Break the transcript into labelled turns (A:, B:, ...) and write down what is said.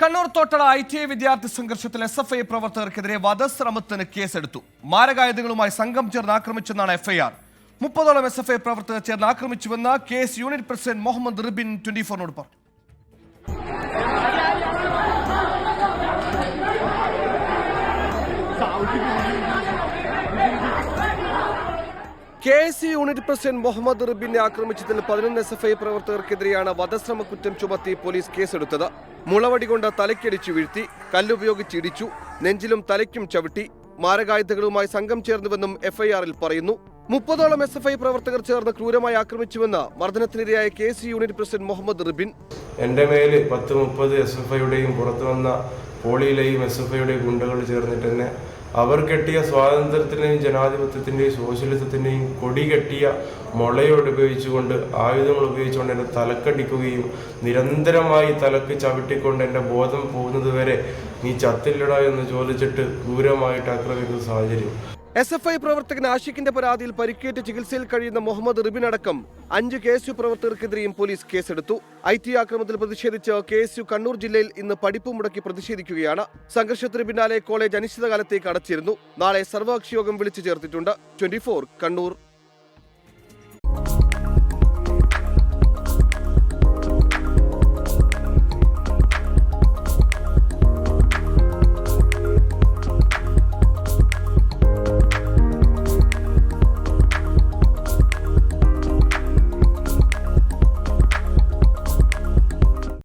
A: Kannur Thottada ITI വിദ്യാർത്ഥി സംഘർഷത്തിൽ SFI പ്രവർത്തകർക്കെതിരെ വധശ്രമത്തിന് കേസെടുത്തു. മാരകായുധങ്ങളുമായി സംഘം ചേർന്ന് ആക്രമിച്ചെന്നാണ് FIR. 30ഓളം SFI പ്രവർത്തകർ ചേർന്ന് ആക്രമിച്ചുവെന്ന് KS unit president Muhammad Ribin 24നോട് പറഞ്ഞു. KS യൂണിറ്റ് പ്രസിഡന്റ് മുഹമ്മദ് റിബിനെ ആക്രമിച്ചതിൽ 11 SFI പ്രവർത്തകർക്കെതിരെയാണ് വധശ്രമ കുറ്റം ചുമത്തി പോലീസ് കേസെടുത്തത്. മുളവടി കൊണ്ട് തലയ്ക്കടിച്ചു വീഴ്ത്തി, കല്ലുപയോഗിച്ച് ഇടിച്ചു, നെഞ്ചിലും തലയ്ക്കും ചവിട്ടി. മാരകായുധങ്ങളുമായി സംഘം ചേർന്നുവെന്നും FIR-ൽ പറയുന്നു. 30ഓളം SFI പ്രവർത്തകർ ചേർന്ന് ക്രൂരമായി ആക്രമിച്ചുവെന്ന് മർദ്ദനത്തിനിരയായ KS unit president Muhammad Ribin.
B: എന്റെ മേല് 10-30 SFIയുടെയും പുറത്തു വന്ന പോളിയിലെയും SFIയുടെയും ഗുണ്ടകൾ ചേർന്നിട്ട് തന്നെ അവർ കെട്ടിയ സ്വാതന്ത്ര്യത്തിന്റെയും ജനാധിപത്യത്തിന്റെയും സോഷ്യലിസത്തിന്റെയും കൊടി കെട്ടിയ മുളയോട് ഉപയോഗിച്ചുകൊണ്ട് ആയുധങ്ങൾ ഉപയോഗിച്ചുകൊണ്ട് എന്നെ തലക്കടിക്കുകയും നിരന്തരമായി തലക്ക് ചവിട്ടിക്കൊണ്ട് എൻ്റെ ബോധം പോകുന്നത് വരെ നീ ചത്തില്ലടാ എന്ന് ചോദിച്ചിട്ട് ക്രൂരമായിട്ട് ആക്രമിക്കുന്ന സാഹചര്യം.
A: SFI പ്രവർത്തകൻ ആഷിഖിന്റെ പരാതിയിൽ പരിക്കേറ്റ് ചികിത്സയിൽ കഴിയുന്ന മുഹമ്മദ് റിബിൻ അടക്കം 5 KSU പ്രവർത്തകർക്കെതിരെയും പോലീസ് കേസെടുത്തു. ITI ആക്രമണത്തിൽ പ്രതിഷേധിച്ച് KSU കണ്ണൂർ ജില്ലയിൽ ഇന്ന് പഠിപ്പ് മുടക്കി പ്രതിഷേധിക്കുകയാണ്. സംഘർഷത്തിന് പിന്നാലെ കോളേജ് അനിശ്ചിതകാലത്തേക്ക് അടച്ചിരുന്നു. നാളെ സർവകക്ഷി യോഗം വിളിച്ചു ചേർത്തിട്ടുണ്ട്. 24 കണ്ണൂർ.